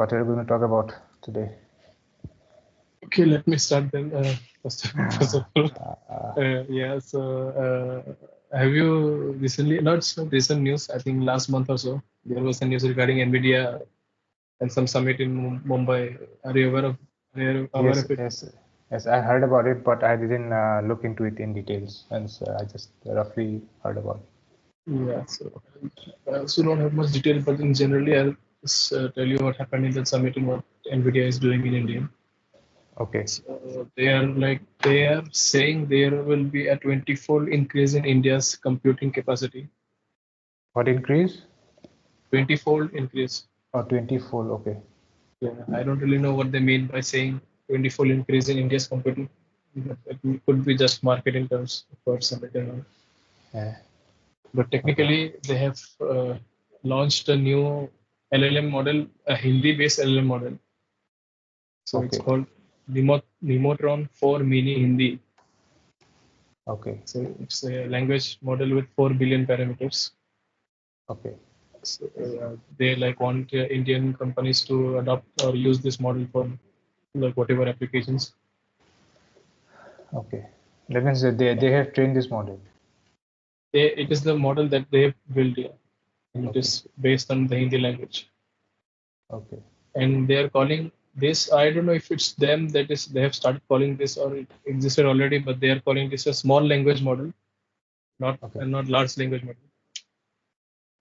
what are we going to talk about today? Okay, let me start then. First of all, have you recently, not so recent news, I think last month or so, there was a news regarding NVIDIA and some summit in Mumbai. Are you aware of, it? Yes, I heard about it, but I didn't look into it in details, and so I just roughly heard about it. Yeah, so I also don't have much detail, but in generally, I'll just tell you what happened in that summit and what NVIDIA is doing in India. Okay. So they are saying there will be a 20-fold increase in India's computing capacity. What increase? 20-fold increase. Oh, 20-fold. Okay. Yeah, I don't really know what they mean by saying 20-fold increase in India's computing. It could be just marketing terms for some reason. Yeah. But technically, they have launched a new LLM model, a Hindi-based LLM model. So it's called Nemotron 4 Mini Hindi. Okay. So it's a language model with 4 billion parameters. Okay. So they want Indian companies to adopt or use this model for whatever applications. Okay. That means that they have trained this model. It is the model that they have built here. And it is based on the Hindi language. Okay. And they are calling this, I don't know if it's them that is they have started calling this or it existed already, but they are calling this a small language model, not large language model.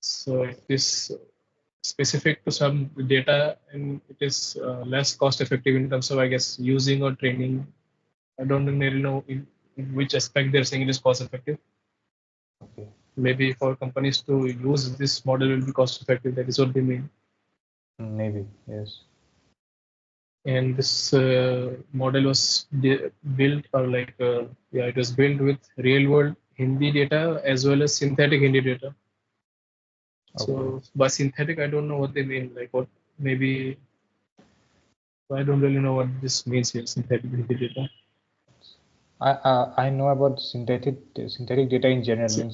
So it is specific to some data and it is less cost effective in terms of, I guess, using or training. I don't really know in which aspect they're saying it is cost effective. Okay. Maybe for companies to use this model will be cost effective. That is what they mean. Maybe, yes. And this model was built it was built with real world Hindi data as well as synthetic Hindi data. So by synthetic, I don't know what they mean. Maybe I don't really know what this means here. Synthetic Hindi data. I know about synthetic data in general.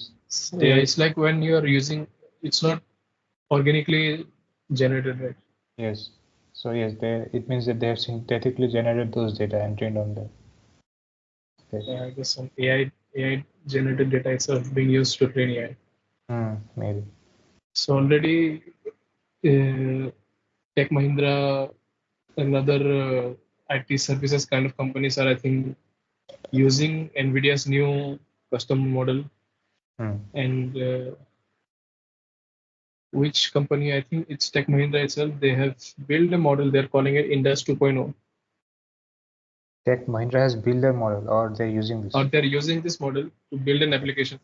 It's like when you are using, it's not organically generated, right? Yes. So yes, it means that they have synthetically generated those data and trained on them. Okay. Yeah, I guess some AI generated data itself being used to train AI. Maybe. So already Tech Mahindra and other IT services kind of companies are, I think, using NVIDIA's new custom model. And which company? I think it's Tech Mahindra itself. They have built a model. They're calling it Indus 2.0. Tech Mahindra has built a model, or they're using this? Or they're using this model to build an application.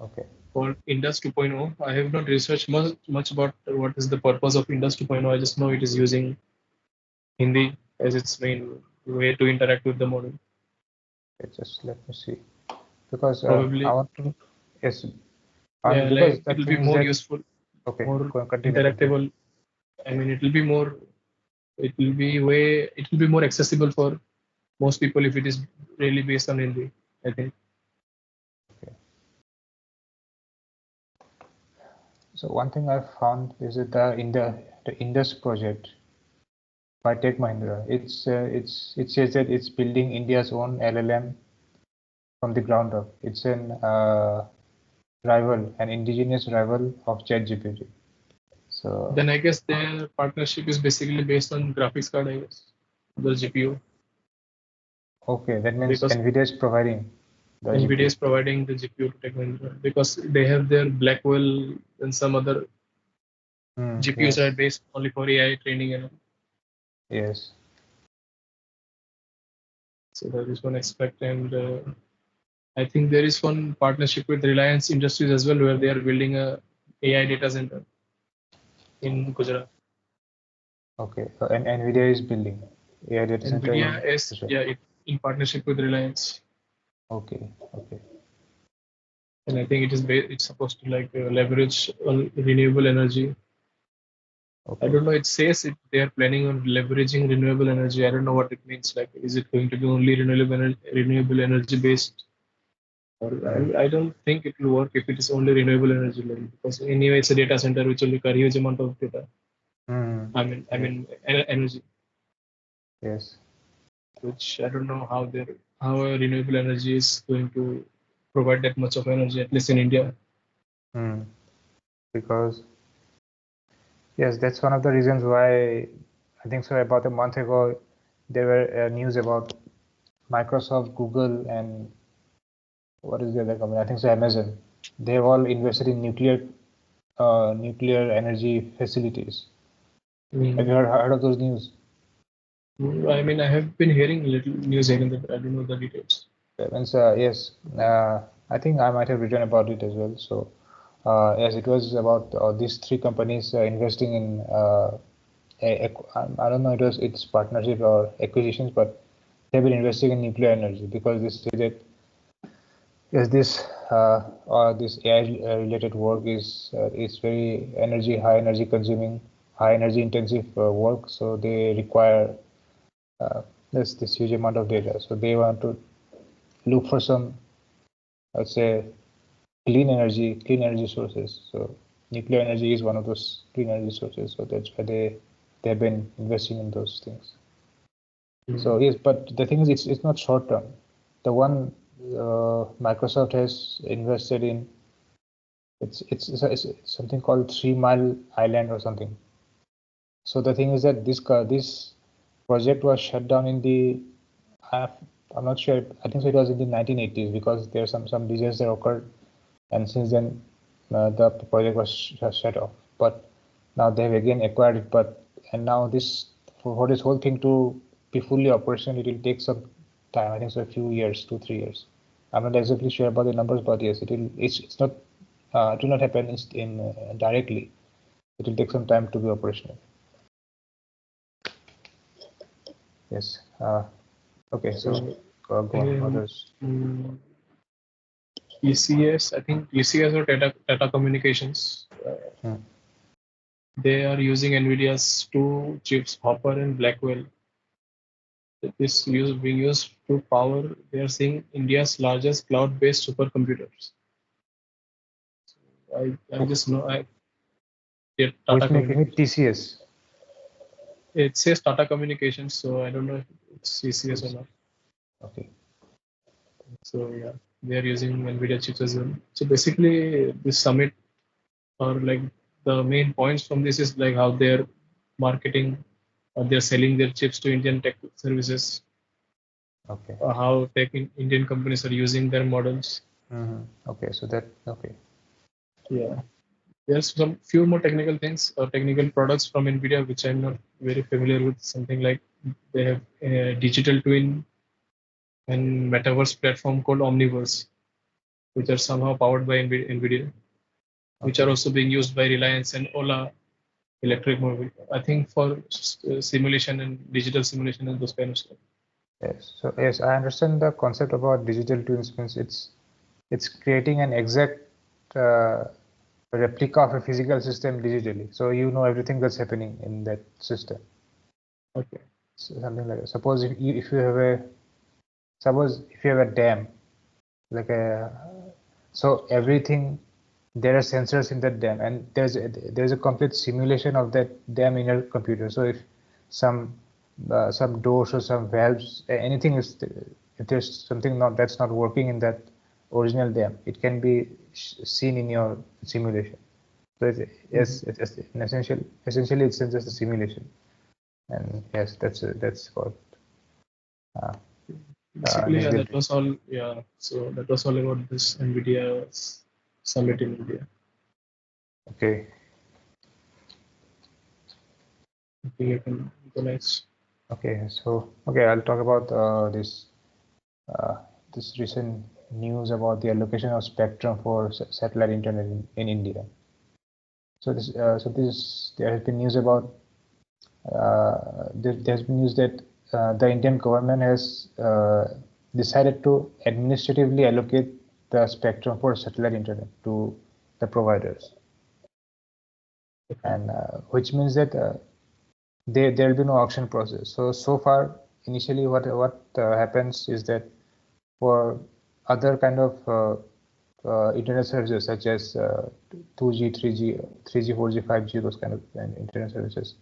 Okay. Called Indus 2.0. I have not researched much about what is the purpose of Indus 2.0. I just know it is using Hindi as its main way to interact with the model. Okay, just let me see, because probably I want to. Yes. Yeah, like it will be more useful. Okay. More interactable. I mean, it will be more. It will be more accessible for most people if it is really based on Hindi, I think. Okay. So one thing I found is that the Indus project by Tech Mahindra, it says that it's building India's own LLM from the ground up. It's an indigenous rival of ChatGPT. So then I guess their partnership is basically based on graphics card, I guess, the GPU. Okay, that means NVIDIA is providing. NVIDIA is providing the GPU to Tech Mahindra because they have their Blackwell and some other GPUs are based only for AI training and all. Yes. So that is one aspect, and I think there is one partnership with Reliance Industries as well, where they are building a AI data center in Gujarat. Okay, so and NVIDIA is building AI data center. NVIDIA is in partnership with Reliance. Okay. And I think it's supposed to leverage renewable energy. Okay. I don't know. It says they are planning on leveraging renewable energy. I don't know what it means. Like, is it going to be only renewable energy based? Or I don't think it will work if it is only renewable energy, because anyway it's a data center which will require huge amount of data. I mean energy. Yes. Which I don't know how renewable energy is going to provide that much of energy, at least in India. Because yes, that's one of the reasons why I think so. About a month ago, there were news about Microsoft, Google, and what is the other company? I think so. Amazon. They've all invested in nuclear energy facilities. Have you heard of those news? I mean, I have been hearing little news here and there, but I don't know the details. Yes, I think I might have written about it as well. So, yes, it was about these three companies investing in I don't know it's partnership or acquisitions, but they've been investing in nuclear energy because they say that yes, this AI related work is very high energy consuming, high energy intensive work. So they require this huge amount of data. So they want to look for some, let's say, clean energy sources. So nuclear energy is one of those clean energy sources. So that's why they've been investing in those things. So yes, but the thing is, it's not short term. The one Microsoft has invested in, it's something called 3 Mile Island or something. So the thing is that this project was shut down in the I'm not sure. I think so it was in the 1980s because there's some disaster occurred, and since then the project was shut off. But now they've again acquired it. And now for this whole thing to be fully operational, it will take some time. I think so a few years, 2-3 years. I'm not exactly sure about the numbers, but yes, it will not happen in directly. It will take some time to be operational. Yes. Okay. So go on. Others. ECS, I think ECS or Tata Communications. They are using NVIDIA's two chips, Hopper and Blackwell. This being used to power. They are seeing India's largest cloud-based supercomputers. So I just know Which making it TCS. It says Tata Communications, so I don't know if it's CCS or not. Okay. So yeah, they are using NVIDIA chips as well. So basically, this summit or like the main points from this is like how they're marketing or they're selling their chips to Indian tech services. Okay. How Indian companies are using their models. Okay, so that okay. Yeah, there's some few more technical things or technical products from NVIDIA which I'm not very familiar with. Something like they have a digital twin and metaverse platform called Omniverse, which are somehow powered by NVIDIA, which are also being used by Reliance and Ola Electric Mobile. I think for simulation and digital simulation and those kind of stuff. Yes. So yes, I understand the concept about digital twins. Means it's creating an exact replica of a physical system digitally. So you know everything that's happening in that system. Okay. So something like that. Suppose if you have a dam, like so everything, there are sensors in that dam, and there's a complete simulation of that dam in your computer. So if some doors or some valves, anything is, if there's something that's not working in that original dam, it can be seen in your simulation. So it's essentially it's just a simulation, and yes, that's what. Basically, that was all. Yeah, so that was all about this NVIDIA summit in India. Okay. I think you can go next. Okay, so I'll talk about this recent news about the allocation of spectrum for satellite internet in India. So there has been news about there's been news that the Indian government has decided to administratively allocate the spectrum for satellite internet to the providers, and which means that there will be no auction process. So far, initially, what happens is that for other kind of internet services such as 2G, 3G, 3G, 4G, 5G, those kind of internet services.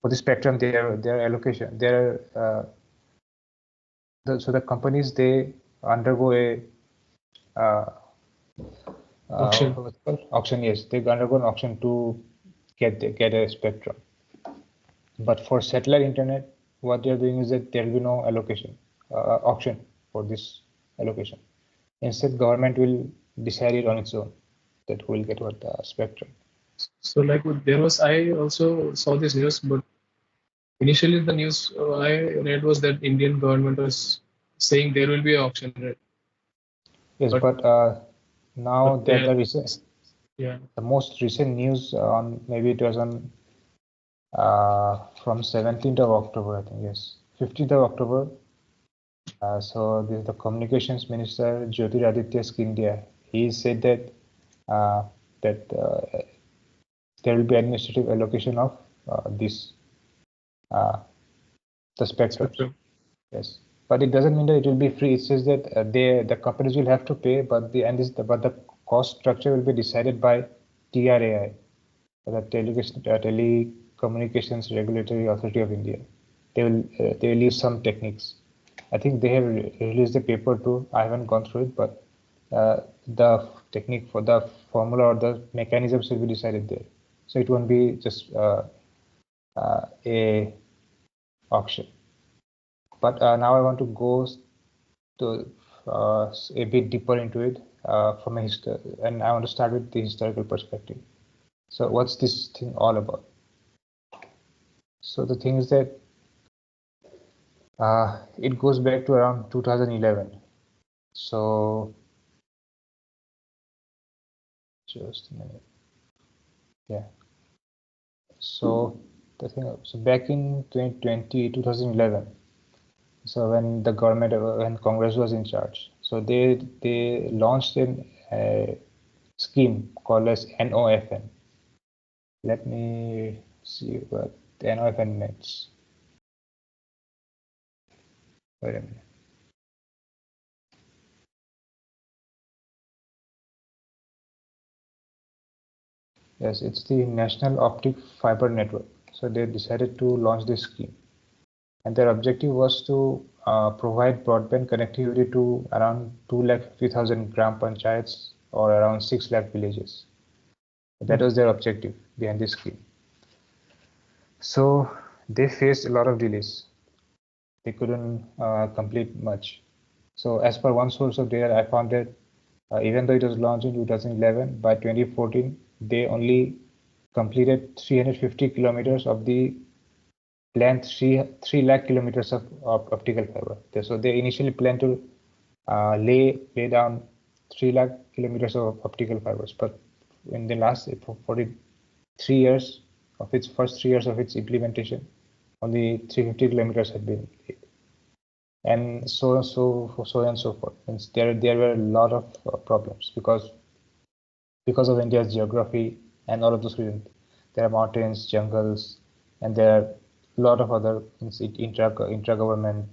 For the spectrum, their allocation, so the companies, they undergo a Auction. what's it called? Auction. Yes, they undergo an auction to get a spectrum. But for satellite internet, what they're doing is that there will be no allocation auction for this allocation. Instead, government will decide it on its own that who will get what spectrum. So like I also saw this news, but initially the news I read was that Indian government was saying there will be an auction, right? Yes, but now that the recent, yeah, the most recent news on, maybe it was on from 17th of October, I think, yes, 15th of October. So this is the Communications Minister Jyotiraditya Scindia. He said that there will be administrative allocation of this the spectrum. Yes, but it doesn't mean that it will be free. It says that the companies will have to pay, but the cost structure will be decided by TRAI, the Telecommunications Regulatory Authority of India. They will use some techniques. I think they have released the paper too. I haven't gone through it, but the technique for the formula or the mechanisms will be decided there. So it won't be just a auction. But now I want to go to a bit deeper into it from a history, and I want to start with the historical perspective. So what's this thing all about? So the thing is that it goes back to around 2011. So just a minute. Yeah. So the thing, so back in 2011, so when the government, when Congress was in charge, so they launched a scheme called as NOFN. Let me see what the NOFN means. Wait a minute. Yes, it's the National Optic Fiber Network. So they decided to launch this scheme, and their objective was to provide broadband connectivity to around 250,000 gram panchayats or around 6 lakh villages. That was their objective behind this scheme. So they faced a lot of delays. They couldn't complete much. So as per one source of data, I found that even though it was launched in 2011, by 2014, they only completed 350 kilometers of the planned 3 lakh kilometers of optical fiber. So they initially planned to lay down 3 lakh kilometers of optical fibers, but in the last 43 years of its first 3 years of its implementation, only 350 kilometers had been laid. And so and so forth. And there were a lot of problems because of India's geography and all of those reasons. There are mountains, jungles, and there are a lot of other intra-government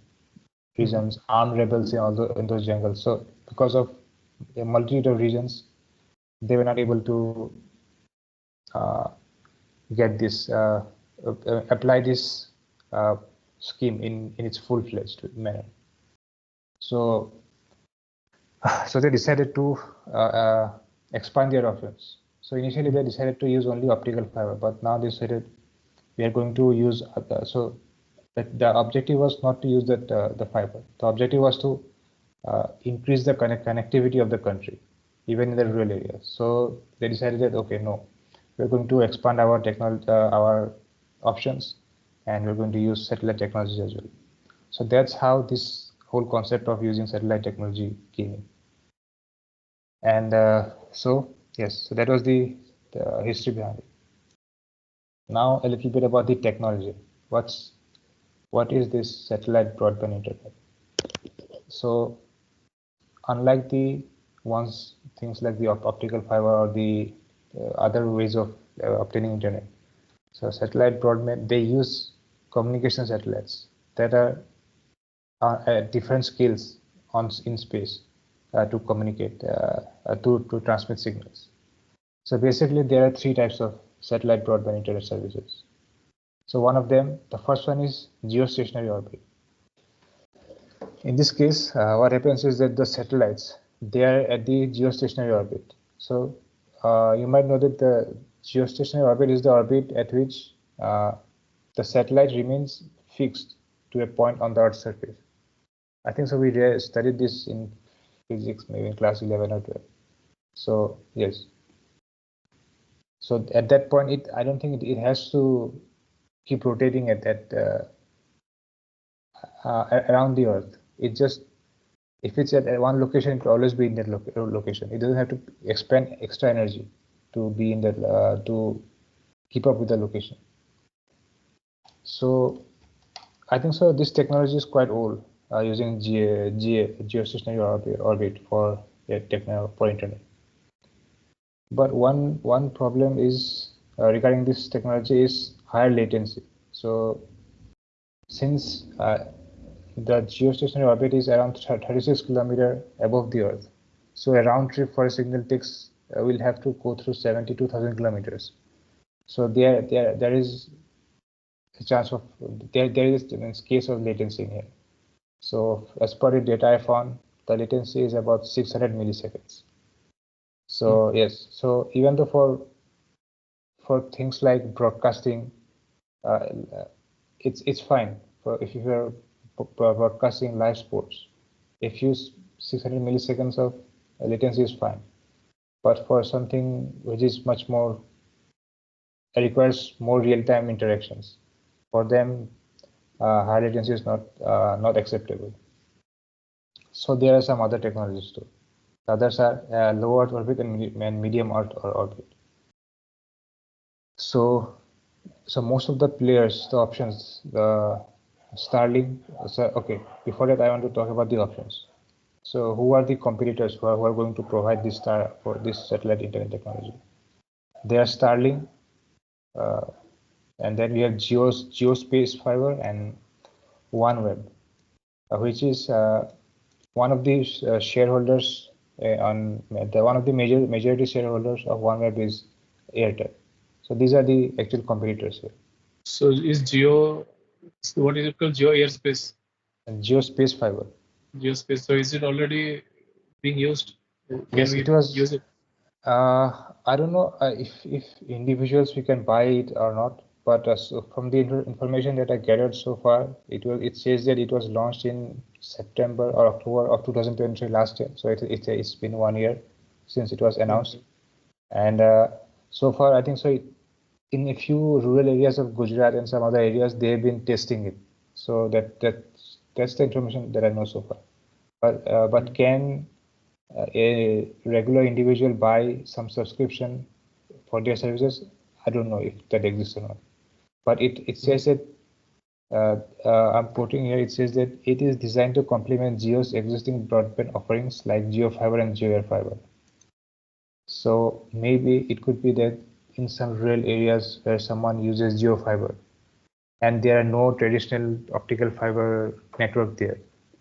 reasons, armed rebels in those jungles. So because of a multitude of reasons, they were not able to get this apply this scheme in its full-fledged manner. So they decided to expand their options. So initially they decided to use only optical fiber, but now they decided we are going to use so the objective was not to use the fiber. The objective was to increase the connectivity of the country, even in the rural areas. So they decided that, okay, no, we're going to expand our technology, our options, and we're going to use satellite technology as well. So that's how this whole concept of using satellite technology came in. And so yes, so that was the history behind it. Now a little bit about the technology. What is this satellite broadband internet? So unlike the things like the optical fiber or the other ways of obtaining internet, so satellite broadband, they use communication satellites that are at different scales in space. to communicate, to transmit signals. So basically, there are three types of satellite broadband internet services. So one of them, the first one is geostationary orbit. In this case, what happens is that the satellites, they are at the geostationary orbit. So you might know that the geostationary orbit is the orbit at which the satellite remains fixed to a point on the Earth's surface. I think so. We studied this in physics, maybe in class 11 or 12. So yes. So at that point, I don't think it has to keep rotating at that around the Earth. It just, if it's at one location, it will always be in that location. It doesn't have to expend extra energy to be in that to keep up with the location. So I think so. This technology is quite old, using geostationary orbit for internet. But one problem is regarding this technology is higher latency. So since the geostationary orbit is around 36 kilometers above the Earth, so a round trip for a signal takes will have to go through 72,000 kilometers. So there is a chance of there is a case of latency in here. So as per the data I found, the latency is about 600 milliseconds. So yes, so even though for things like broadcasting, it's fine for if you are broadcasting live sports. If you use 600 milliseconds of latency is fine, but for something which is much more requires more real-time interactions, for them high latency is not acceptable. So there are some other technologies too. The others are low Earth orbit and medium Earth orbit. So most of the players, the options, the Starlink. So, okay, before that, I want to talk about the options. So who are the competitors who are going to provide this for this satellite internet technology? They are Starlink, and then we have Geospace Fiber and OneWeb, which is one of the shareholders one of the majority shareholders of OneWeb is Airtel. So these are the actual competitors here. So is what is it called? Geo Airspace? Geospace Fiber. Geospace. So is it already being used? Yes, it was. Use it? I don't know if individuals we can buy it or not, but so from the information that I gathered so far, it says that it was launched in September or October of 2023 last year. So it's been 1 year since it was announced, and so far I think so. In a few rural areas of Gujarat and some other areas, they've been testing it. So that's the information that I know so far. But can a regular individual buy some subscription for their services? I don't know if that exists or not. But it says that I'm quoting here. It says that it is designed to complement Jio's existing broadband offerings like JioFiber and JioAirFiber. So maybe it could be that in some rural areas where someone uses JioFiber and there are no traditional optical fiber network there,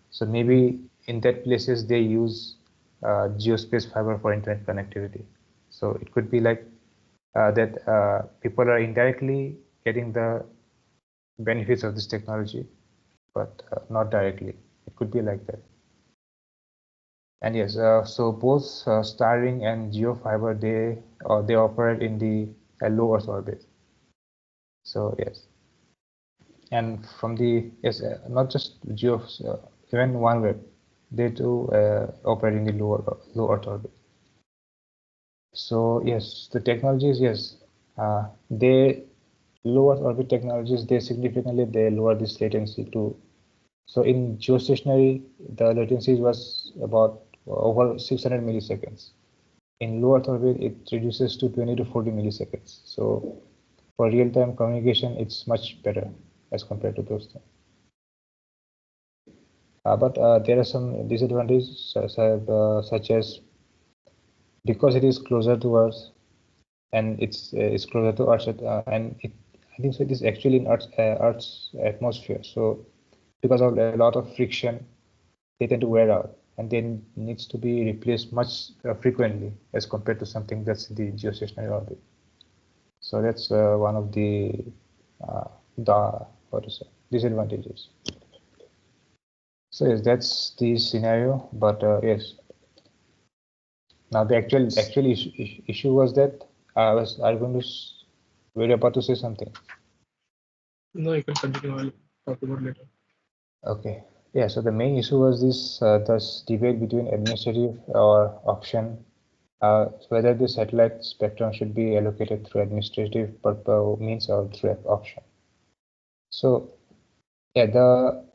so maybe in that places they use Geospace Fiber for internet connectivity. So it could be like that people are indirectly getting the benefits of this technology, but not directly. It could be like that. And yes, so both Starlink and JioFiber, they operate in the low Earth orbit. So yes, and from the not just Geo, even OneWeb, they do operate in the low Earth orbit. So yes, the technologies, yes, they low Earth orbit technologies, they significantly lower this latency too. So in geostationary, the latency was about over 600 milliseconds. In low Earth orbit, it reduces to 20 to 40 milliseconds. So for real-time communication, it's much better as compared to those things. But there are some disadvantages such as because it is closer to Earth and it's closer to Earth and I think so it is actually in Earth's atmosphere. So because of a lot of friction, they tend to wear out. and then needs to be replaced much frequently as compared to something that's the geostationary orbit. So that's one of the disadvantages. So yes, that's the scenario. But yes, now the actual issue was that I was going to were about to say something. No, you can continue. I'll talk about later. Okay. Yeah. So the main issue was this debate between administrative or auction. Whether the satellite spectrum should be allocated through administrative means or through auction. So, yeah, the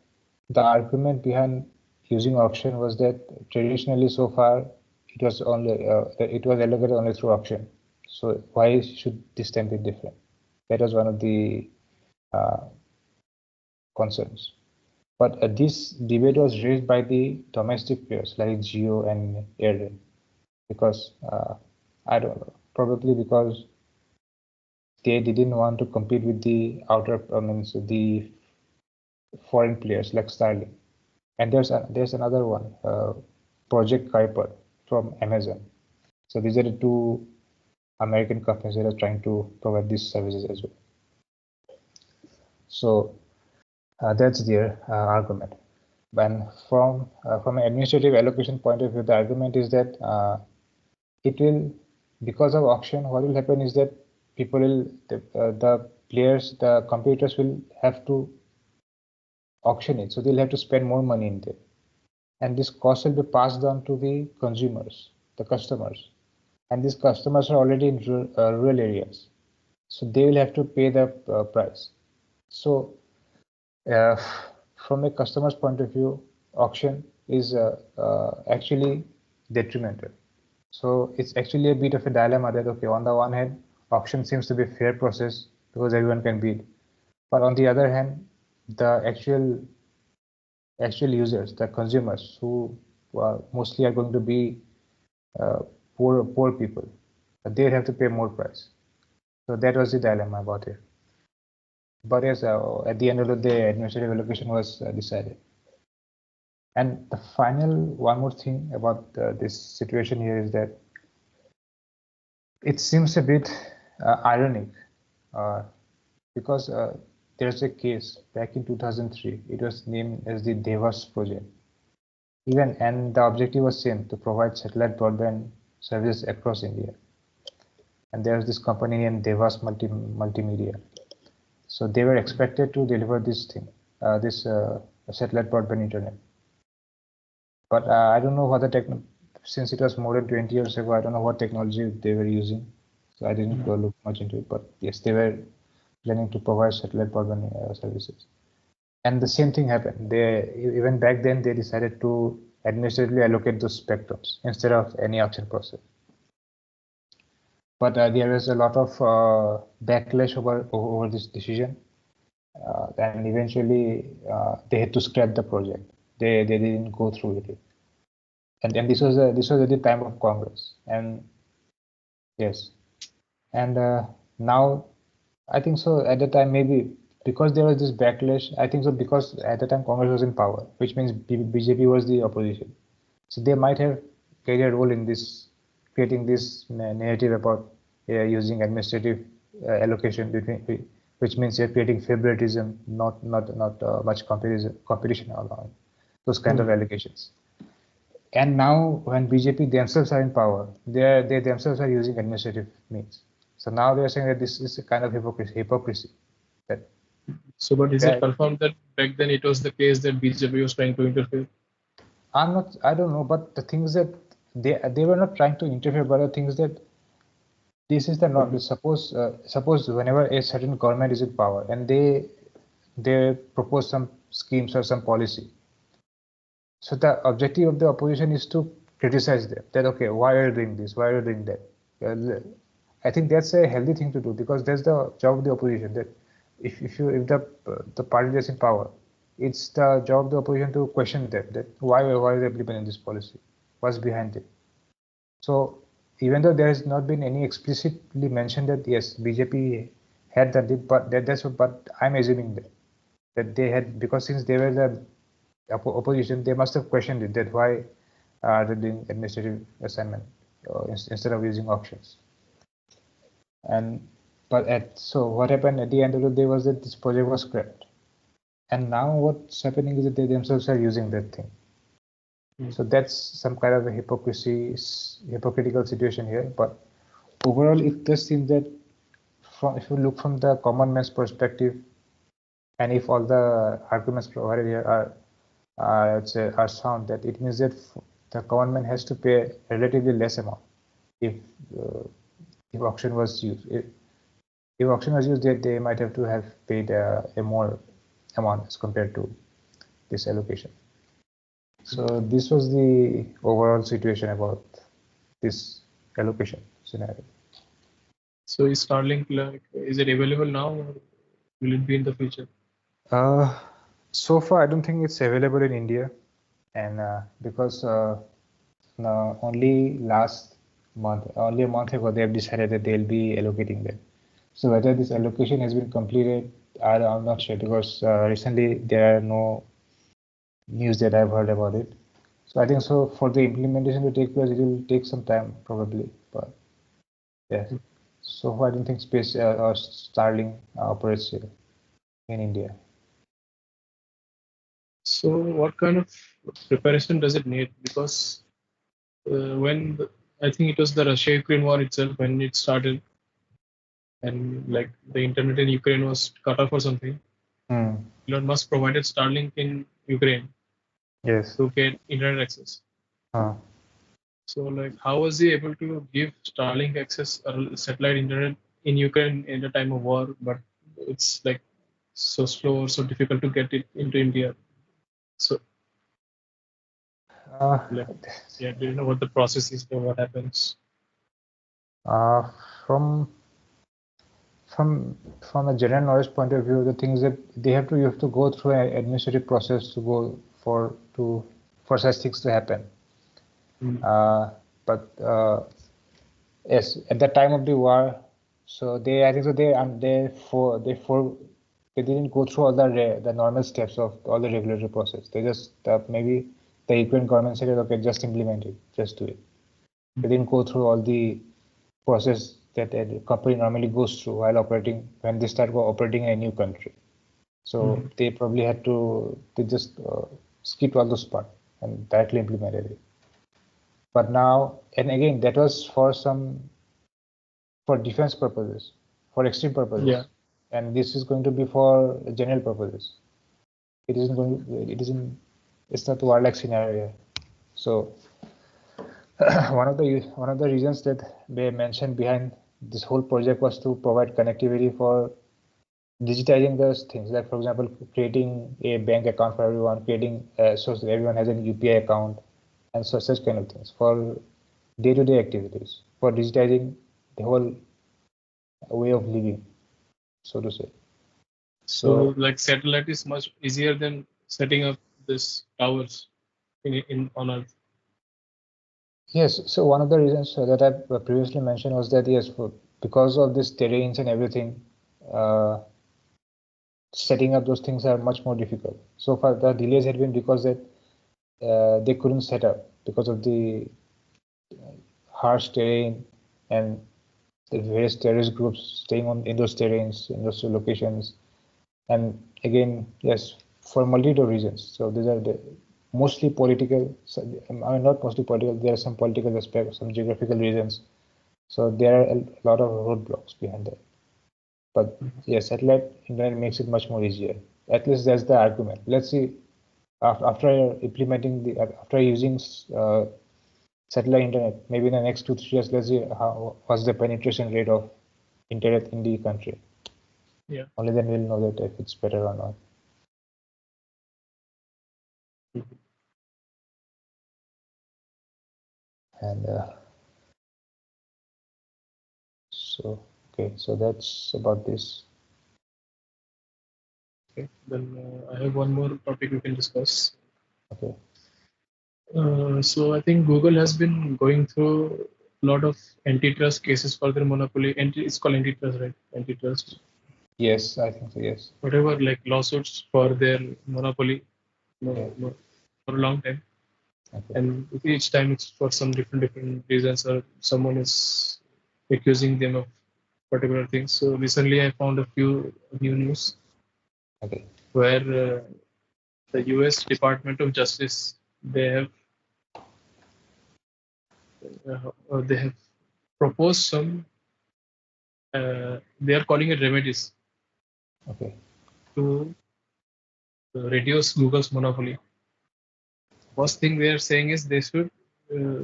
argument behind using auction was that traditionally so far it was allocated only through auction. So why should this time be different? That was one of the concerns. But this debate was raised by the domestic players like Jio and Airtel, because I don't know, probably because they didn't want to compete with the the foreign players like Starlink. And there's another one, Project Kuiper from Amazon. So these are the two American companies that are trying to provide these services as well. So that's their argument. And from an administrative allocation point of view, the argument is that it will, because of auction, what will happen is that people will, the players, the competitors will have to auction it. So they'll have to spend more money in there. And this cost will be passed on to the consumers, the customers. And these customers are already in rural areas. So they will have to pay the price. So from a customer's point of view, auction is actually detrimental. So it's actually a bit of a dilemma that, okay, on the one hand, auction seems to be a fair process because everyone can bid. But on the other hand, the actual users, the consumers, who mostly are going to be poor people, they have to pay more price. So that was the dilemma about it. But yes, at the end of the day, administrative allocation was decided. And the final one more thing about this situation here is that it seems a bit ironic because there's a case back in 2003. It was named as the Devas project. And the objective was same, to provide satellite broadband services across India. And there's this company named Devas Multimedia. So they were expected to deliver this thing, this satellite broadband internet. But I don't know what since it was more than 20 years ago, I don't know what technology they were using. So I didn't go look much into it. But yes, they were planning to provide satellite broadband services. And the same thing happened. Even back then, they decided to administratively allocate those spectrums instead of any auction process. But there was a lot of backlash over this decision, and eventually they had to scrap the project. They didn't go through with it. And this was at the time of Congress. And yes, and now I think so. At the time, maybe because there was this backlash, I think so, because at the time Congress was in power, which means BJP was the opposition. So they might have played a role in this, creating this narrative about using administrative allocation between, which means you're creating favoritism, not much competition along those kind of allegations. And now when BJP themselves are in power, they themselves are using administrative means. So now they are saying that this is a kind of hypocrisy. So, but is it confirmed that back then it was the case that BJP was trying to interfere? I don't know, but the things that they were not trying to interfere, but the things that this is the norm. Suppose whenever a certain government is in power and they propose some schemes or some policy, so the objective of the opposition is to criticize them. That, okay, why are you doing this? Why are you doing that? I think that's a healthy thing to do, because that's the job of the opposition. That if the party that's in power, it's the job of the opposition to question them, that why are they implementing this policy? What's behind it? So even though there has not been any explicitly mentioned that yes, BJP had that, but I'm assuming that they had, because since they were the opposition, they must have questioned it, that why are doing administrative assignment instead of using auctions. So what happened at the end of the day was that this project was scrapped. And now what's happening is that they themselves are using that thing. So that's some kind of a hypocritical situation here. But overall, it does seem that if you look from the common man's perspective, and if all the arguments provided here are sound, that it means that the government has to pay a relatively less amount if auction was used. If auction was used, they might have to have paid a more amount as compared to this allocation. So this was the overall situation about this allocation scenario. So is Starlink is it available now, or will it be in the future? So far, I don't think it's available in India, and because only a month ago, they have decided that they'll be allocating them. So whether this allocation has been completed, I'm not sure, because recently there are no news that I've heard about it. So I think so for the implementation to take place, it will take some time probably, but yeah. So far, I don't think Space or Starlink operates here in India. So what kind of preparation does it need? Because I think it was the Russia-Ukraine war itself when it started, and like the internet in Ukraine was cut off or something. Elon Musk provided Starlink in Ukraine. Yes. To get internet access. So like, how was he able to give Starlink access or satellite internet in Ukraine in the time of war, but it's like so slow or so difficult to get it into India? So do you know what the process is or what happens? From a general knowledge point of view, the thing is that you have to go through an administrative process to go for such things to happen. But yes, at the time of the war, so they didn't go through all the normal steps of all the regulatory process. They just maybe the Ukraine government said, okay, just implement it, just do it. They didn't go through all the process that a company normally goes through while operating when they start operating in a new country. So they probably had to just skip all those parts and directly implemented it. But now, and again, that was for defense purposes, for extreme purposes. Yeah. And this is going to be for general purposes. It's not a warlike scenario. So one of the reasons that they mentioned behind this whole project was to provide connectivity for digitizing those things, like for example, creating a bank account for everyone, creating so that everyone has an UPI account, and such kind of things for day-to-day activities, for digitizing the whole way of living, so to say. So like satellite is much easier than setting up this towers on Earth. Yes, so one of the reasons that I previously mentioned was that yes, because of this terrains and everything, setting up those things are much more difficult. So far, the delays had been because that they couldn't set up because of the harsh terrain and the various terrorist groups staying in those terrains, in those locations. And again, yes, for a multitude of reasons. So these are mostly political. I mean, not mostly political. There are some political aspects, some geographical reasons. So there are a lot of roadblocks behind that. But yes, satellite internet makes it much more easier. At least that's the argument. Let's see, after using satellite internet, maybe in the next 2-3 years, let's see what's the penetration rate of internet in the country. Yeah. Only then we'll know that if it's better or not. And so that's about this. Okay, then I have one more topic we can discuss. Okay. So I think Google has been going through a lot of antitrust cases for their monopoly. It's called antitrust, right? Antitrust. Yes, I think so. Yes. Whatever, like lawsuits for their monopoly for a long time. Okay. And each time it's for some different reasons, or someone is accusing them of particular things. So recently I found a few new news Okay. where the US Department of Justice, they have proposed some, they are calling it remedies Okay. to reduce Google's monopoly. First thing they are saying is they should uh,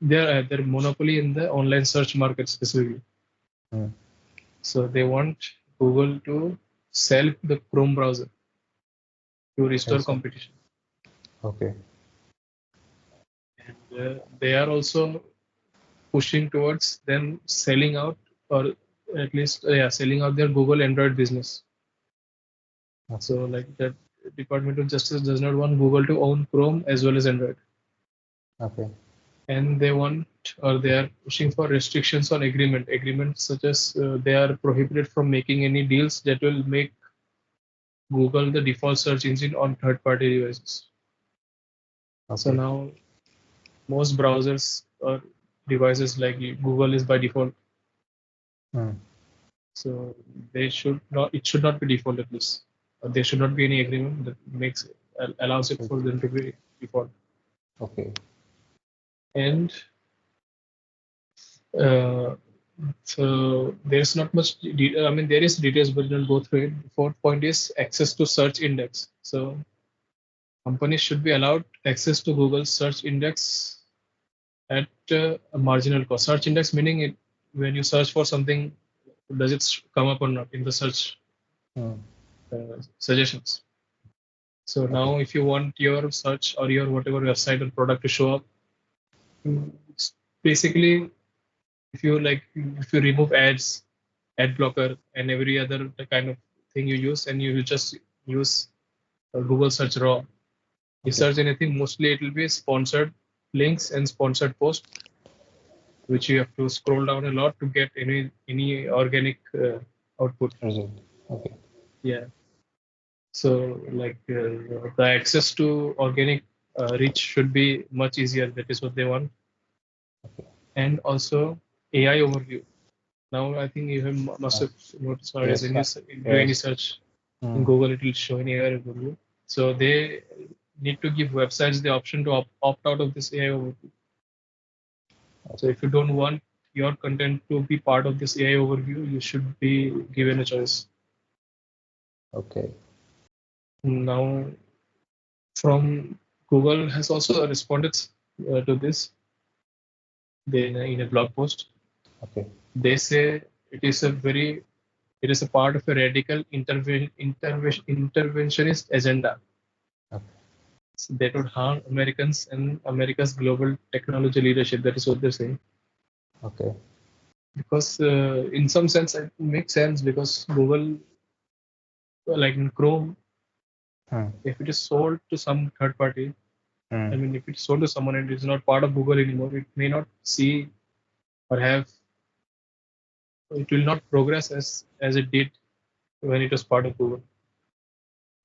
their monopoly in the online search market specifically. Hmm. So they want Google to sell the Chrome browser to restore Yes, sir. competition. Okay. And they are also pushing towards them selling out, or at least selling out their Google Android business. Okay. So like the Department of Justice does not want Google to own Chrome as well as Android. Okay. And they want, or they are pushing for restrictions on agreements such as they are prohibited from making any deals that will make Google the default search engine on third-party devices. So Okay. now most browsers or devices like Google is by default. Hmm. So they should not, it should not be default at least. There should not be any agreement that allows it for them to be default. Okay. And uh, so there's not much. I mean, there is details, but don't go through it. The fourth point is access to search index. So companies should be allowed access to Google search index at a marginal cost. Search index meaning it, when you search for something, does it come up or not in the search Hmm. suggestions. So Okay. now if you want your search or your whatever website or product to show up, it's basically if you remove ads, ad blocker, and every other kind of thing you use, and you just use Google search raw, you Okay. search anything, mostly it will be sponsored links and sponsored posts, which you have to scroll down a lot to get any organic output. Result. Okay. Yeah. So like the access to organic reach should be much easier. That is what they want. Okay. And also AI overview. Now I think you must have noticed nowadays Yes, when you sir. do any Yes. search in Hmm. Google, it will show an AI overview. So they need to give websites the option to opt out of this AI overview. So if you don't want your content to be part of this AI overview, you should be given a choice. Okay. Now, from Google has also responded to this. They in a blog post. Okay. They say it is a part of a radical interventionist agenda Okay. that would harm Americans and America's global technology leadership. That is what they're saying. Okay. Because in some sense it makes sense, because Google, like in Chrome, Hmm. if it is sold to some third party, Hmm. I mean, if it's sold to someone and it's not part of Google anymore, it may not see or have, it will not progress as it did when it was part of Google.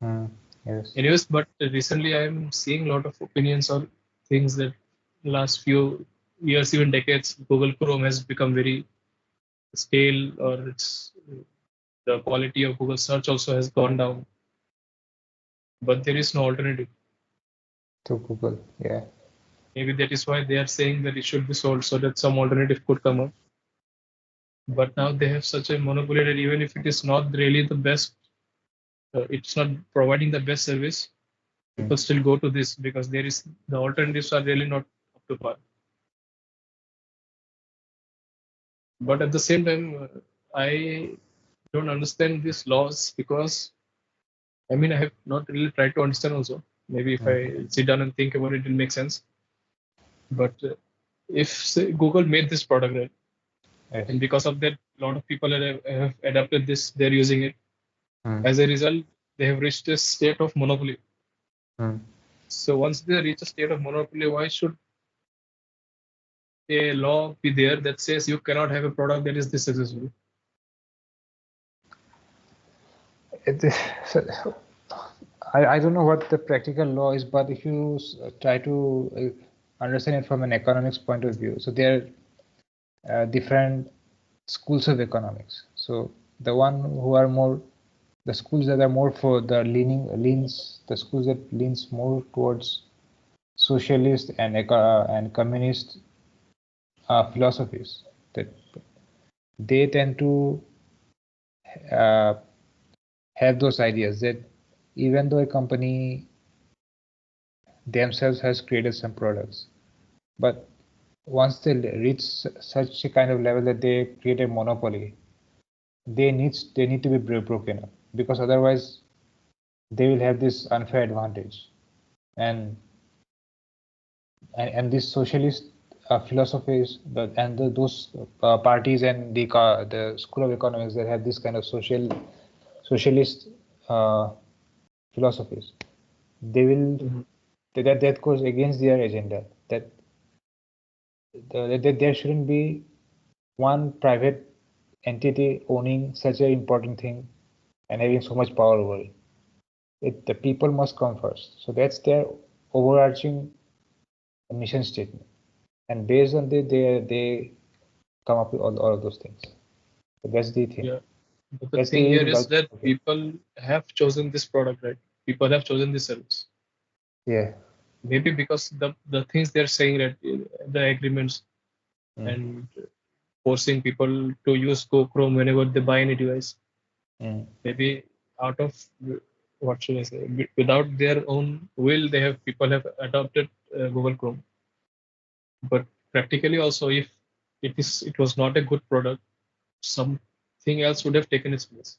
Hmm. Yes. Anyways, but recently I'm seeing a lot of opinions on things that last few years, even decades, Google Chrome has become very stale, or it's the quality of Google search also has gone down. But there is no alternative. To Google. Yeah. Maybe that is why they are saying that it should be sold so that some alternative could come up. But now they have such a monopoly that even if it is not really the best, it's not providing the best service, Hmm. people still go to this because there is the alternatives are really not up to par. But at the same time, I don't understand these laws because I mean I have not really tried to understand also. Maybe if Hmm. I sit down and think about it, it'll make sense. But if say, Google made this product, right, Yes. and because of that, a lot of people have adapted this. They're using it. Hmm. As a result, they have reached a state of monopoly. Hmm. So once they reach a state of monopoly, why should a law be there that says you cannot have a product that is this successful? It, so I don't know what the practical law is, but if you try to understand it from an economics point of view, so there are different schools of economics. So the one who are more, the schools that are more for the the schools that leans more towards socialist and communist philosophies, that they tend to uh, have those ideas that even though a company themselves has created some products, but once they reach such a kind of level that they create a monopoly, they need to be broken up, because otherwise they will have this unfair advantage. And this socialist philosophies, those parties and the school of economics that have this kind of socialist uh, philosophies, they will that goes against their agenda, that there shouldn't be one private entity owning such an important thing and having so much power over it. The people must come first. So that's their overarching mission statement. And based on that, they come up with all of those things. So that's the thing. Yeah. But the thing here is that people have chosen this product, right? People have chosen this service. Yeah. Maybe because the things they're saying, that the agreements and forcing people to use Chrome whenever they buy any device. Maybe out of, what should I say, without their own will, people have adopted Google Chrome. But practically also, if it was not a good product, something else would have taken its place.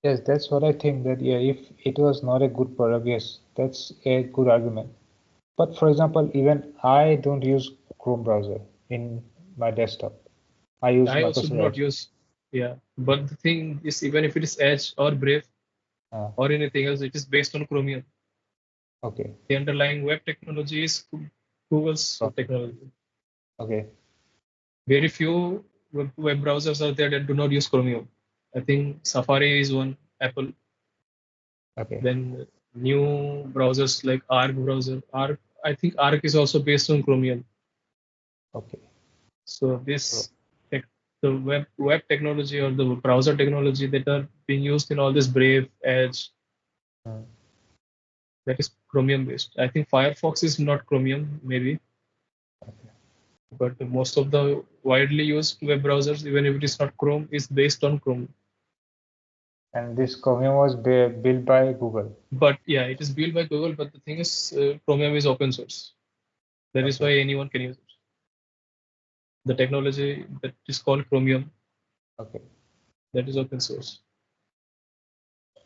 Yes, that's what I think, that yeah, if it was not a good product, yes, that's a good argument. But for example, even I don't use Chrome browser in my desktop. I also do not use, yeah. But the thing is, even if it is Edge or Brave or anything else, it is based on Chromium. Okay. The underlying web technology is Google's technology. Okay. Very few web browsers are there that do not use Chromium. I think Safari is one, Apple. Okay. Then new browsers like Arc browser. I think Arc is also based on Chromium. Okay. So the web technology or the browser technology that are being used in all this Brave, Edge, that is Chromium based. I think Firefox is not Chromium, maybe. Okay. But most of the widely used web browsers, even if it is not Chrome, is based on Chrome. And this Chromium was built by Google. But yeah, it is built by Google. But the thing is, Chromium is open source. That is why anyone can use it. The technology that is called Chromium. Okay. That is open source.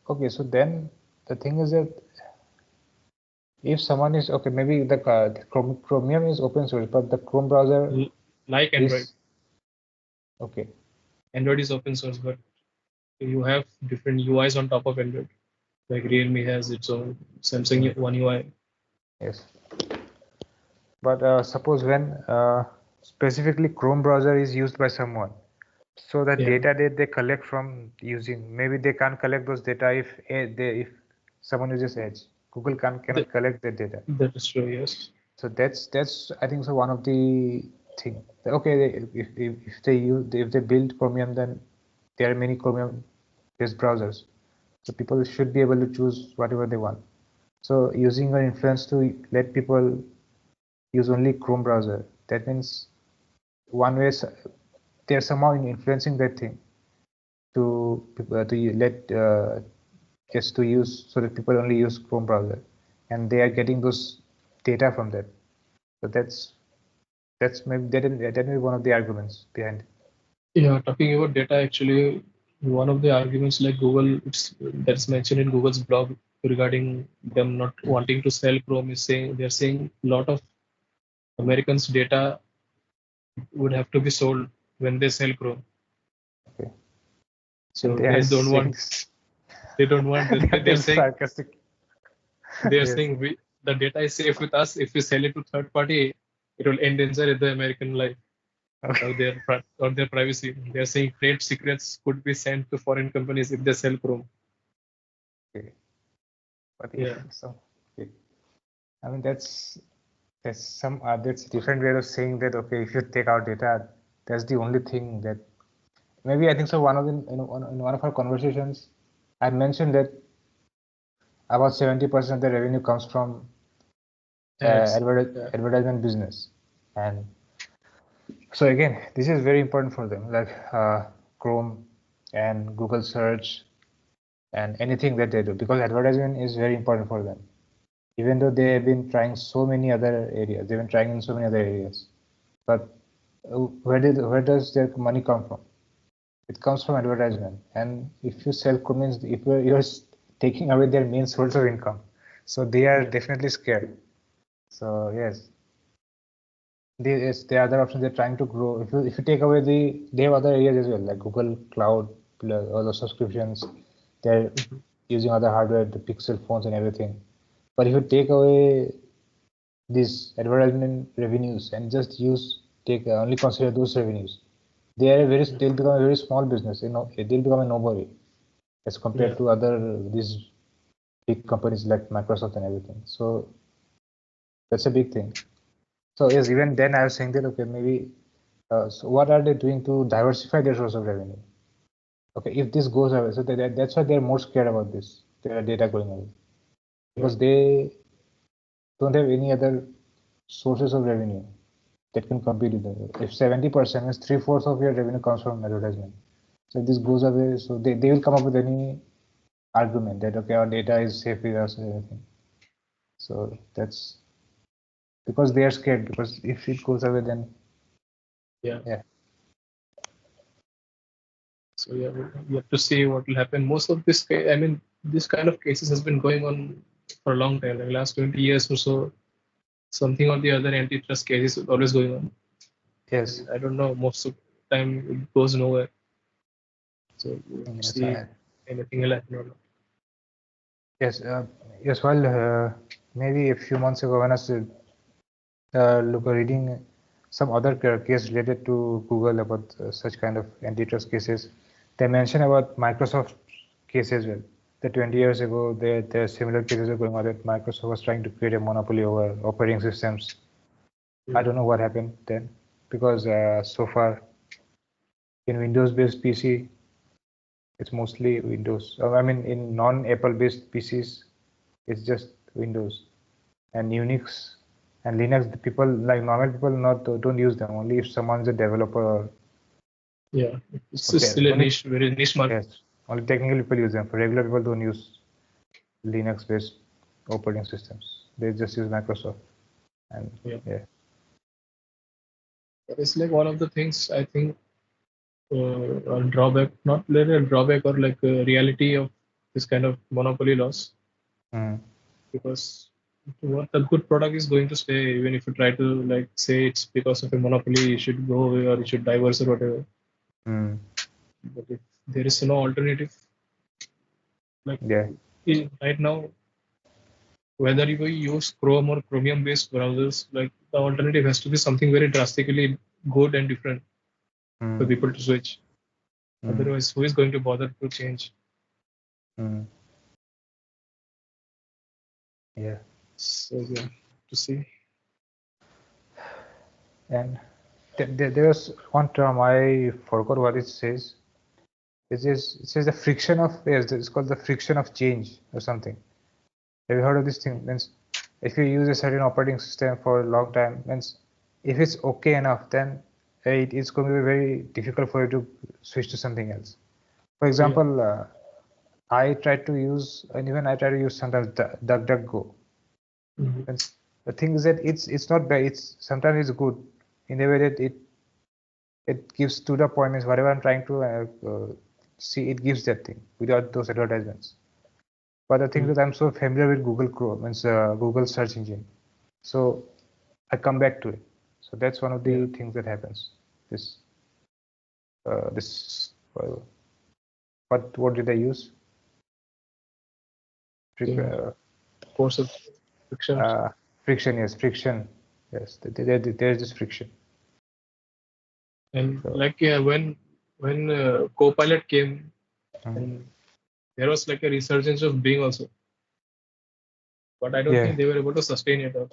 Okay, so then the thing is that if someone is okay, maybe the Chromium is open source, but the Chrome browser like Android. Okay. Android is open source, but you have different UIs on top of Android. Like Realme has its own, Samsung One UI. Yes. But suppose when specifically Chrome browser is used by someone, so the data that they collect from using, maybe they can't collect those data if someone uses Edge. Google cannot collect that data. That is true, yes. So that's I think so one of the thing. Okay, if they build Chromium, then there are many Chromium based browsers, so people should be able to choose whatever they want. So using your influence to let people use only Chrome browser, that means one way they're somehow influencing that thing to let just to use, so that people only use Chrome browser, and they are getting those data from that. So that's maybe that may be one of the arguments behind it. Yeah, talking about data, actually, one of the arguments like Google, that's mentioned in Google's blog regarding them not wanting to sell Chrome is saying they're saying a lot of Americans' data would have to be sold when they sell Chrome. Okay. So they don't want. They don't want. They're saying sarcastic. They're saying the data is safe with us. If we sell it to third party, it will endanger the American life or their privacy. They're saying trade secrets could be sent to foreign companies if they sell Chrome. Okay. But Yeah. I mean that's that's different way of saying that. Okay, if you take out data, that's the only thing that maybe I think so. In one of our conversations, I mentioned that about 70% of the revenue comes from advertisement business, and so again, this is very important for them, like Chrome and Google search and anything that they do, because advertisement is very important for them. Even though they have been trying so many other areas, they've been trying in so many other areas, but where does their money come from? It comes from advertisement, and if you sell means if you're taking away their main source of income, so they are definitely scared. So yes, the other option they're trying to grow. If you take away they have other areas as well, like Google Cloud, all the subscriptions. They're using other hardware, the Pixel phones and everything. But if you take away these advertisement revenues and just only consider those revenues, they'll become a very small business. They'll become a nobody as compared to other these big companies like Microsoft and everything. So that's a big thing. So yes, even then I was saying that okay, maybe so what are they doing to diversify their source of revenue? Okay, if this goes away, so that's why they're more scared about this, their data going away, because they don't have any other sources of revenue that can compete with them. If 70% means 3/4 of your revenue comes from advertisement, so if this goes away, so they will come up with any argument that okay, our data is safe with us and everything. So that's because they are scared, because if it goes away, then yeah. So yeah, we have to see what will happen. Most of this, I mean, this kind of cases has been going on for a long time, like last 20 years or so. Something or the other antitrust cases is always going on. yes, And I don't know. Most of the time, it goes nowhere. So we'll see anything will happen or not. Yes, yes. Well, maybe a few months ago, when I was reading some other case related to Google about such kind of antitrust cases, they mention about Microsoft case as well. That 20 years ago, there similar cases are going on that Microsoft was trying to create a monopoly over operating systems. I don't know what happened then, because so far in Windows-based PC, it's mostly Windows. I mean, in non-Apple-based PCs, it's just Windows and Unix and Linux. The people like normal people don't use them. Only if someone's a developer. Yeah, it's still a niche, very niche market. Yes, only technical people use them. For regular people, don't use Linux-based operating systems. They just use Microsoft. And yeah. It's like one of the things I think a drawback, not really a drawback or like a reality of this kind of monopoly loss. Because what a good product is going to stay, even if you try to like say it's because of a monopoly, you should go away or you should diverse or whatever. But if there is no alternative, like right now, whether you use Chrome or Chromium based browsers, like the alternative has to be something very drastically good and different for people to switch. Otherwise, who is going to bother to change? Yeah. So yeah, to see. And there was one term, I forgot what it says. It says the friction of, yes, it's called the friction of change or something. Have you heard of this thing? Means if you use a certain operating system for a long time, means if it's okay enough, then it's going to be very difficult for you to switch to something else. For example, I try to use, and even I try to use sometimes DuckDuckGo. The thing is that it's not bad. Sometimes it's good in the way that it gives to the point, means whatever I'm trying to see, it gives that thing without those advertisements. But the thing is that I'm so familiar with Google Chrome, means Google search engine, so I come back to it. So that's one of the things that happens. What did I use? Course of friction. Friction, yes, friction. Yes, there's this friction. And like when Copilot came, and there was like a resurgence of Bing also. but I don't Yeah. think they were able to sustain it. Or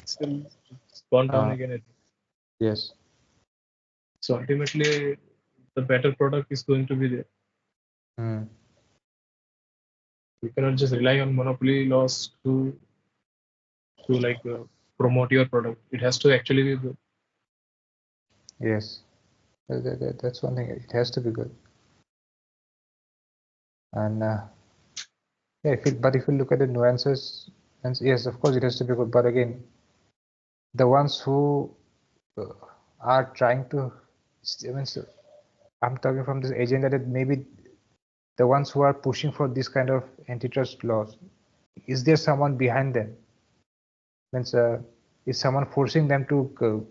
still, it's gone down again. I think. Yes. So ultimately, the better product is going to be there. Mm. You cannot just rely on monopoly laws to like promote your product. It has to actually be good. Yes. That's one thing. It has to be good. And yeah, if you look at the nuances, and yes, of course, it has to be good. But again, the ones who are trying to, I mean, so I'm talking from this agenda that maybe the ones who are pushing for this kind of antitrust laws, is there someone behind them? Means, is someone forcing them to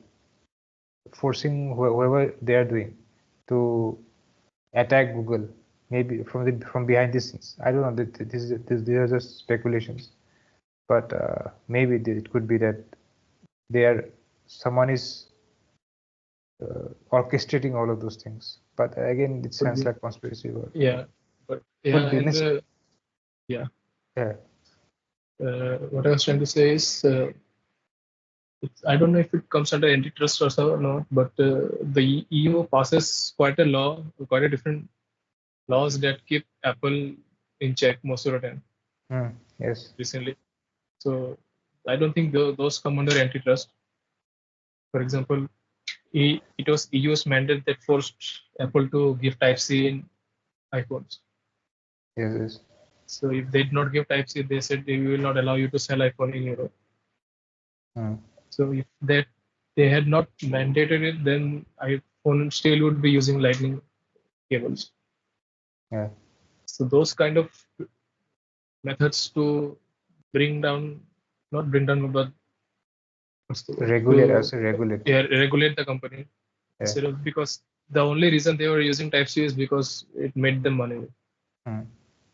forcing whoever they are doing to attack Google? Maybe from behind the scenes. I don't know. These are just speculations, but maybe it could be that someone is orchestrating all of those things. But again, it sounds like conspiracy work. Yeah, but Could yeah, be. and Yeah. what I was trying to say is, I don't know if it comes under antitrust or so or not, but the EU passes quite a different laws that keep Apple in check most of the time. Yes. Recently, so I don't think those come under antitrust. For example, it was EU's mandate that forced Apple to give Type-C in iPhones. Yes. So if they did not give Type-C, they said they will not allow you to sell iPhone in Europe. So if they had not mandated it, then iPhone still would be using Lightning cables. Yeah. So those kind of methods to not bring down, but Regulate. regulate the company Yeah. instead of, because the only reason they were using Type-C is because it made them money.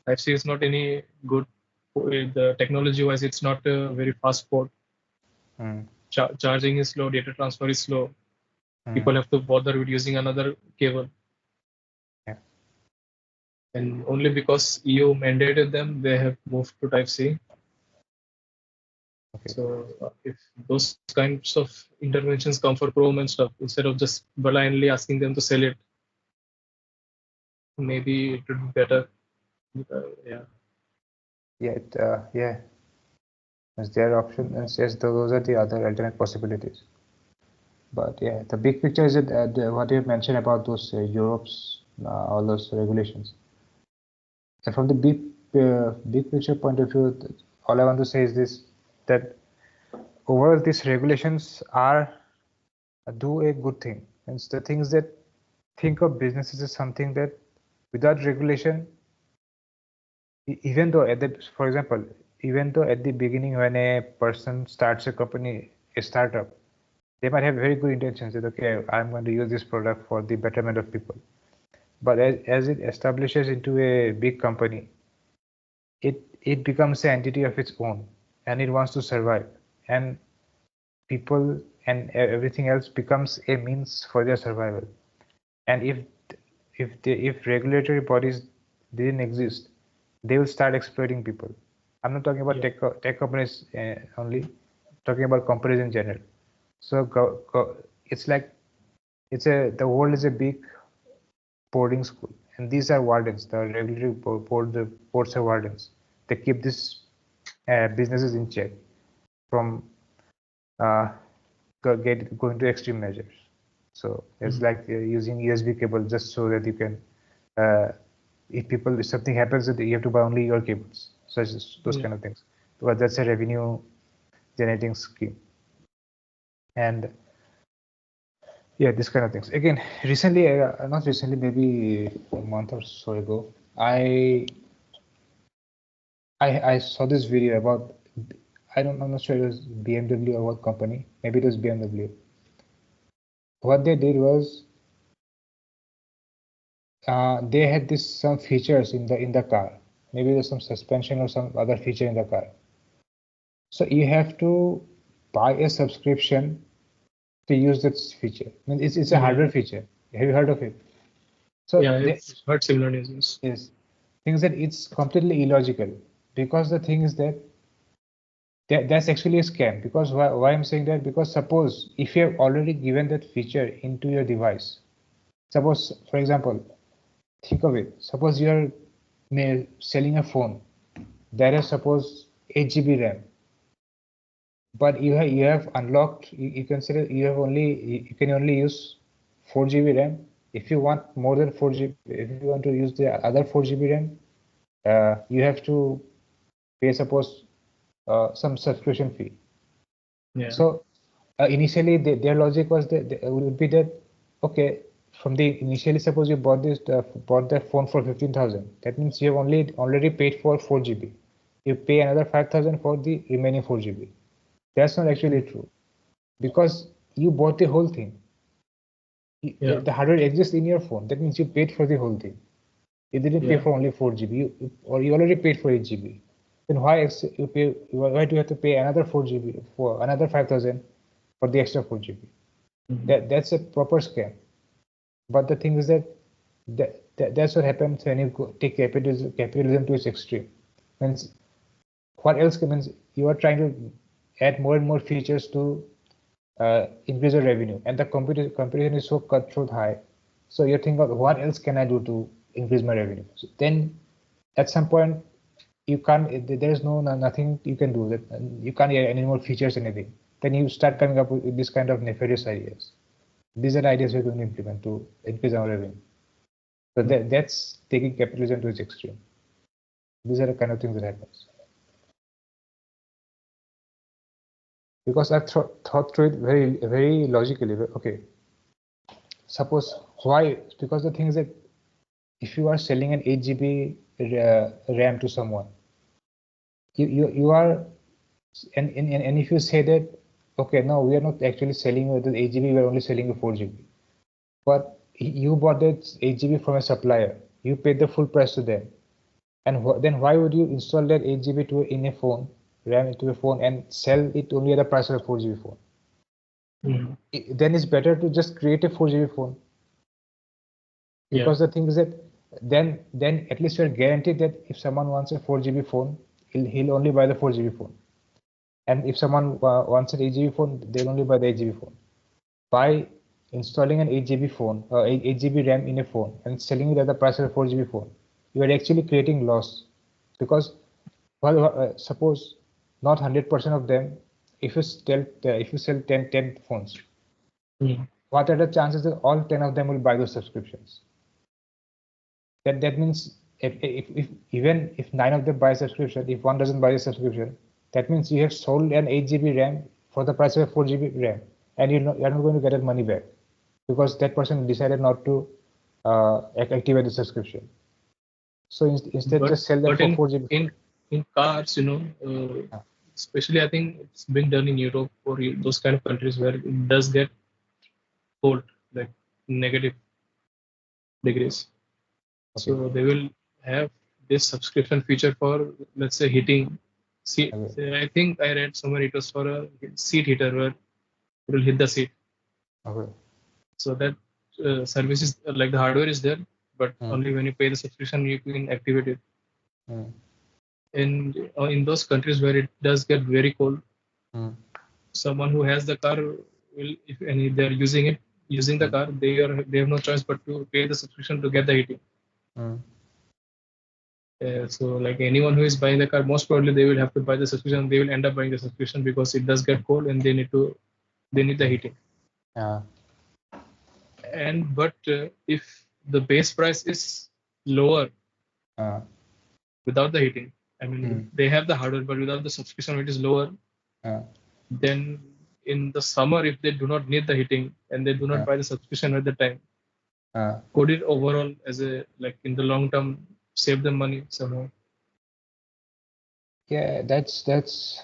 Type-C is not any good. The technology-wise, it's not a very fast port. Charging is slow, data transfer is slow. People have to bother with using another cable. Yeah. And only because EU mandated them, they have moved to Type-C. Okay. So if those kinds of interventions come for Chrome and stuff, instead of just blindly asking them to sell it, maybe it would be better. Yeah. Yeah. Is there option? And yes, those are the other alternate possibilities. But yeah, the big picture is that what you mentioned about those Europe's all those regulations. And from the big picture point of view, all I want to say is this: that overall these regulations do a good thing. And the things that think of businesses as something that without regulation, even though for example, even though at the beginning when a person starts a company, a startup, they might have very good intentions that, okay, I'm going to use this product for the betterment of people. But as it establishes into a big company, it becomes an entity of its own, and it wants to survive. And people and everything else becomes a means for their survival. And if regulatory bodies didn't exist, they will start exploiting people. I'm not talking about tech companies only, talking about companies in general. So it's like the world is a big boarding school, and these are wardens. The regulatory boards are wardens. They keep these businesses in check from going to extreme measures. So it's like using USB cable just so that you can, if something happens, you have to buy only your cables, such as those kind of things. Because that's a revenue generating scheme. And yeah, this kind of things. Again, recently, not recently, maybe a month or so ago, I saw this video about, I'm not sure it was BMW or what company. Maybe it was BMW. What they did was they had some features in the car. Maybe there's some suspension or some other feature in the car. So you have to buy a subscription to use that feature. I mean, it's a hardware feature. Have you heard of it? So yeah, I've heard similar news. Yes, things that it's completely illogical, because the thing is that that's actually a scam. Because why I'm saying that, because suppose if you have already given that feature into your device, suppose for example, think of it, suppose you are selling a phone that has suppose 8 GB RAM, but you have unlocked, you consider you can only use 4 GB RAM. If you want more than 4 GB, if you want to use the other 4 GB RAM, you have to pay suppose some subscription fee. Yeah. So initially their logic was that would be that, okay, from the initially suppose you bought that phone for 15,000. That means you have already paid for 4 GB. You pay another 5,000 for the remaining 4 GB. That's not actually true, because you bought the whole thing. Yeah. The hardware exists in your phone. That means you paid for the whole thing. You didn't pay for only 4 GB, or you already paid for 8 GB. Then why do you have to pay another 4 GB for another 5,000 for the extra 4 GB? That's a proper scam. But the thing is that's what happens when you take capitalism to its extreme. Means what else means you are trying to add more and more features to increase your revenue, and the competition is so cutthroat high. So you think of what else can I do to increase my revenue? So then at some point you can't. There is nothing you can do. That you can't add any more features, anything. Then you start coming up with this kind of nefarious ideas. These are ideas we're going to implement to increase our revenue. So that's taking capitalism to its extreme. These are the kind of things that happens. Because I've thought through it very logically. Okay, suppose why? Because the thing is that if you are selling an 8 GB RAM to someone, you are, and if you say that, okay, no, we are not actually selling you the 8 GB, we are only selling you 4 GB. But you bought that 8 GB from a supplier, you paid the full price to them, and then why would you install that 8 GB in a phone, RAM into a phone, and sell it only at the price of a 4 GB phone? Then it's better to just create a 4 GB phone. Because the thing is that then at least you're guaranteed that if someone wants a 4 GB phone, he'll only buy the 4 GB phone. And if someone wants an 8 GB phone, they'll only buy the 8 GB phone. By installing an 8 GB phone or 8 GB RAM in a phone and selling it at the price of a 4 GB phone, you are actually creating loss. Because suppose not 100% of them, if you sell 10 phones, what are the chances that all 10 of them will buy those subscriptions? That means if even if 9 of them buy a subscription, if one doesn't buy a subscription, that means you have sold an 8 GB RAM for the price of a 4 GB RAM, and you're not going to get that money back because that person decided not to activate the subscription. So instead, just sell them for 4 GB. In cars, especially I think it's been done in Europe or those kind of countries where it does get cold, like negative degrees. Okay. So they will have this subscription feature for, let's say, heating seat. Okay. I think I read somewhere it was for a seat heater where it will hit the seat. Okay. So that service is like the hardware is there, but only when you pay the subscription you can activate it. And in those countries where it does get very cold, someone who has the car will, if they're using the car, they have no choice but to pay the subscription to get the heating. So like anyone who is buying the car, most probably they will have to buy the subscription. They will end up buying the subscription because it does get cold and they need the heating. Yeah. And but if the base price is lower without the heating, I mean they have the hardware, but without the subscription it is lower. Then in the summer, if they do not need the heating and they do not buy the subscription at the time, could it overall as a like in the long term save them money somehow? Yeah, that's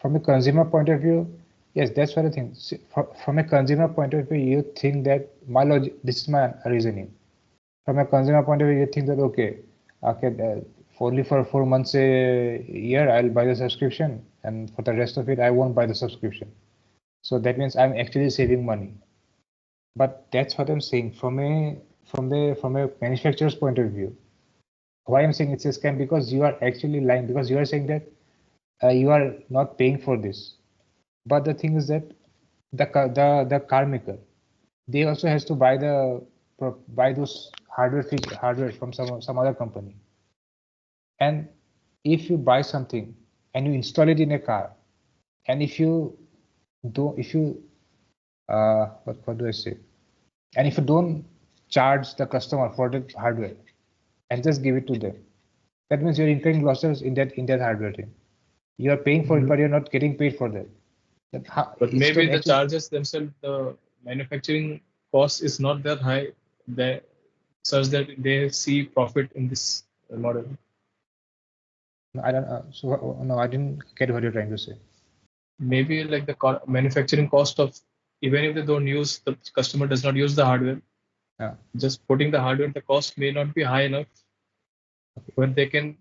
from a consumer point of view. Yes, that's what I think. From a consumer point of view, you think that my logic. This is my reasoning. From a consumer point of view, you think that okay, only for 4 months a year I'll buy the subscription, and for the rest of it I won't buy the subscription. So that means I'm actually saving money. But that's what I'm saying from a manufacturer's point of view. Why I'm saying it's a scam, because you are actually lying, because you are saying that you are not paying for this. But the thing is that the car maker, they also has to buy those hardware from some other company. And if you buy something and you install it in a car, and if you what do I say? And if you don't charge the customer for the hardware and just give it to them, that means you're incurring losses in that hardware thing. You are paying for it, but you're not getting paid for that. But maybe the charges themselves, the manufacturing cost is not that high, that such that they see profit in this model. I don't. No, I didn't get what you're trying to say. Maybe like the manufacturing cost of, even if they don't use, the customer does not use the hardware. Yeah. Just putting the hardware, the cost may not be high enough. Okay.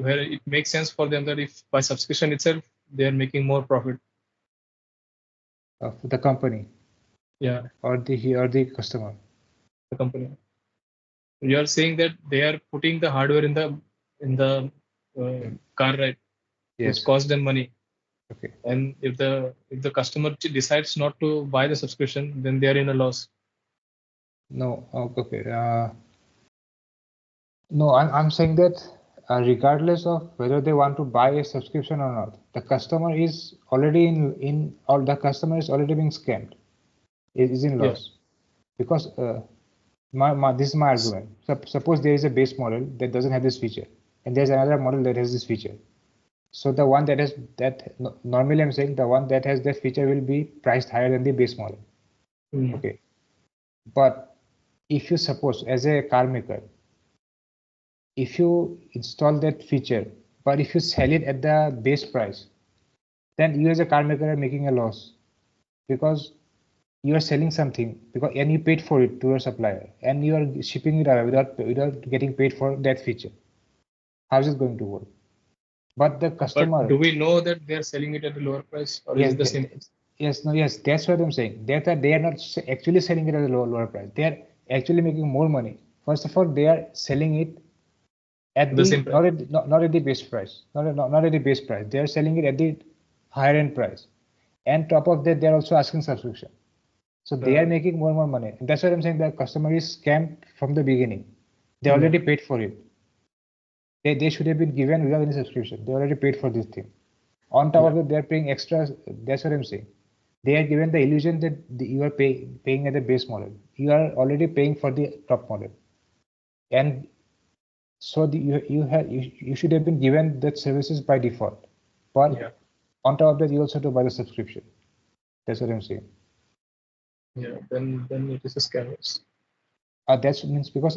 Where it makes sense for them that if by subscription itself they are making more profit. For the company. Yeah. Or the customer. The company. You are saying that they are putting the hardware in the car, right? Yes. Which costs them money. Okay. And if the customer decides not to buy the subscription, then they are in a loss. No. Okay. No, I'm saying that regardless of whether they want to buy a subscription or not, the customer is already the customer is already being scammed. It is in loss. Yeah. Because this is my argument. Suppose there is a base model that doesn't have this feature, and there's another model that has this feature. So the one normally I'm saying the one that has that feature will be priced higher than the base model. Mm. Okay. But if you suppose as a car maker, if you install that feature, but if you sell it at the base price, then you as a car maker are making a loss, because you are selling something and you paid for it to your supplier, and you are shipping it away without getting paid for that feature. How is it going to work? But the customer. But do we know that they are selling it at a lower price, or yes, is it the same? Yes, that's what I'm saying. They are not actually selling it at a lower price. They are actually making more money. First of all, they are selling it at the same price. Not at the base price. Not at the base price. They are selling it at the higher end price. And top of that, they are also asking subscription. So they are making more and more money. And that's what I'm saying. The customer is scammed from the beginning. They already paid for it. They should have been given without any subscription. They already paid for this thing. On top of it, they are paying extra. That's what I'm saying. They are given the illusion that you are paying at the base model. You are already paying for the top model, and so you should have been given that services by default. But on top of that, you also have to buy the subscription. That's what I'm saying. Yeah, then it is a scam. That means because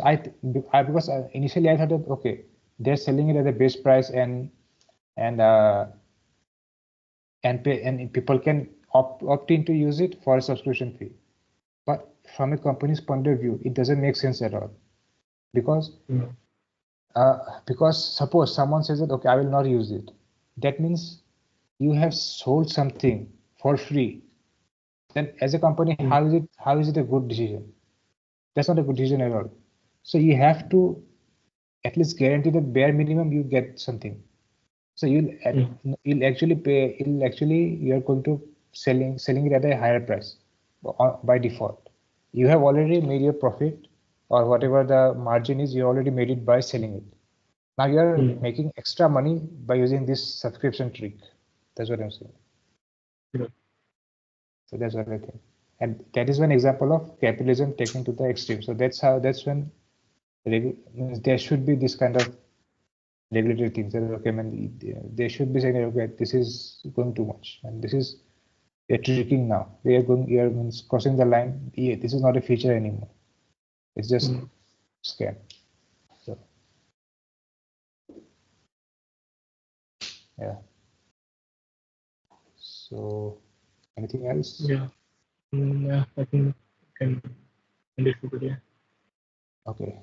initially I thought that okay, they're selling it at the base price and people can opt in to use it for a subscription fee. But from a company's point of view, it doesn't make sense at all, because suppose someone says that okay, I will not use it. That means you have sold something for free. Then as a company, how is it a good decision? That's not a good decision at all. So you have to at least guarantee that bare minimum you get something. So you'll actually pay. You're going to selling it at a higher price by default. You have already made your profit, or whatever the margin is. You already made it by selling it. Now you are making extra money by using this subscription trick. That's what I'm saying. Yeah. So that's what I think, and that is one example of capitalism taken to the extreme. So that's when there should be this kind of regulatory things that okay, man, they should be saying okay, this is going too much, and this is you're tricking now. You're crossing the line. Yeah, this is not a feature anymore. It's just scam. So yeah. So anything else? Yeah. Yeah, I think we can end it for today. Okay.